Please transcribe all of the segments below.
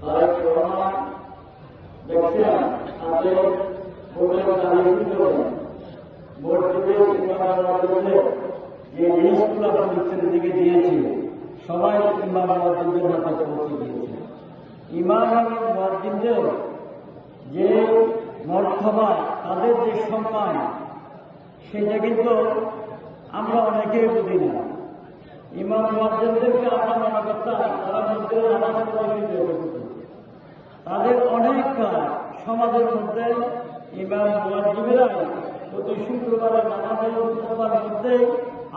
তারেক রহমান দেখছেন তাদের ভোটের তারিখ মসজিদের ইমামদের যে লিস্টগুলো আমরা নিচের দিকে দিয়েছি সবাই ইমাম মুয়াজ্জিনদের হাতে পৌঁছে দিয়েছে। ইমাম এবং মুয়াজ্জিনদের যে মর্তবা, তাদের যে সম্মান, সেটা কিন্তু আমরা অনেকেই বুঝি না। ইমাম মুয়াজ্জিনদেরকে আমরা মনে করতাম তারা মধ্যে নামাজ পড়ে, তাদের অনেক কাজ সমাজের মধ্যে ইমাম মুয়াজ্জিনেরাই প্রতি শুক্রবারের নামাজের মধ্যে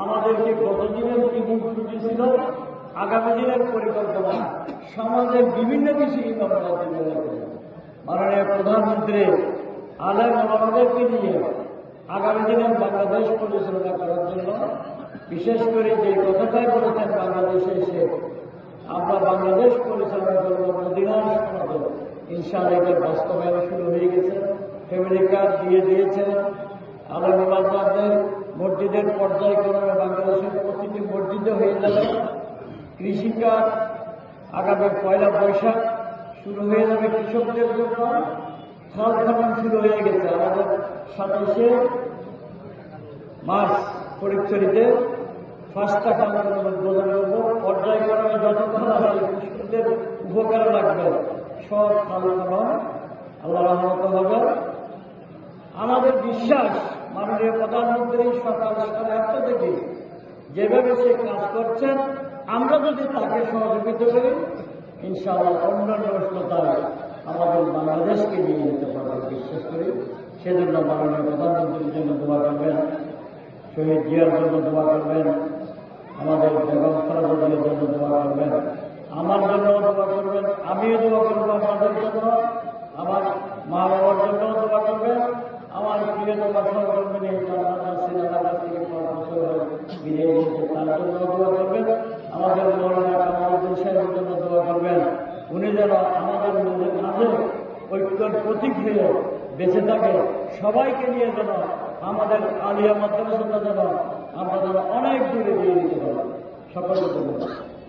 আমাদেরকে গত দিনের কি ছুটি ছিল, আগামী দিনের পরিকল্পনা, সমাজের বিভিন্ন কিছু ইমাম মুয়াজ্জিনেরা মাননীয় প্রধানমন্ত্রী আলেম ওলামাদেরকে নিয়ে আগামী দিনের বাংলাদেশ পরিচালনা করার জন্য বিশেষ করে যে কথাটাই বলেছেন, বাংলাদেশে এসে আমরা বাংলাদেশ পরিচালনা করব মদিনার সনদ, ইনশাআল্লাহ এটার বাস্তবায়ন শুরু হয়ে গেছে। ফ্যামিলি কার্ড দিয়ে দিয়েছেন। আলেম ওলামাদের মসজিদের পর্যায়ক্রমে বাংলাদেশের প্রতিটি মসজিদে হয়ে যাবে। কৃষি কার্ড আগামী 1 বৈশাখ শুরু হয়ে যাবে কৃষকদের জন্য। খাল খনন শুরু হয়ে গেছে। আমাদের 27 মার্চ ফটিকছড়িতে 5টা খাল খনন উদ্বোধন করব। পর্যায়ক্রমে যত খাল আছে কৃষকদের উপকার লাগবে সব খাল খনন আল্লাহ রহমত হবে। আমাদের বিশ্বাস মাননীয় প্রধানমন্ত্রী সকাল 8টা থেকে যেভাবে সে কাজ করছেন, আমরা যদি তাকে সহযোগিতা করি ইনশাআল্লাহ অন্যান্য উষ্ণতায় আমাদের বাংলাদেশকে নিয়ে যেতে পারবে বিশ্বাস করি। সেজন্য মাননীয় প্রধানমন্ত্রীর জন্য দোয়া করবেন, শহীদ জিয়ার জন্য দোয়া করবেন, আমাদের বেগম খালেদা জিয়ার জন্য দোয়া করবেন, আমার জন্য দোয়া করবেন, আমিও দোয়া করবো আমাদের জন্য, আমার মা বাবার জন্য দোয়া করবেন, আমার প্রিয়তমা সহকর্মী বিজয় নিয়েছে তার জন্য দোয়া করবেন, আমাদের মৌলানা কামালউদ্দিন সাহেবের জন্য দোয়া করবেন। উনি যেন আমাদের মাঝে ঐক্যের প্রতীক হয়ে বেঁচে থাকে, সবাইকে নিয়ে যেন আমাদের আলিয়া মাদ্রাসাটা যেন আমরা যেন অনেক দূরে দিয়ে দিতে পারি। সকলকে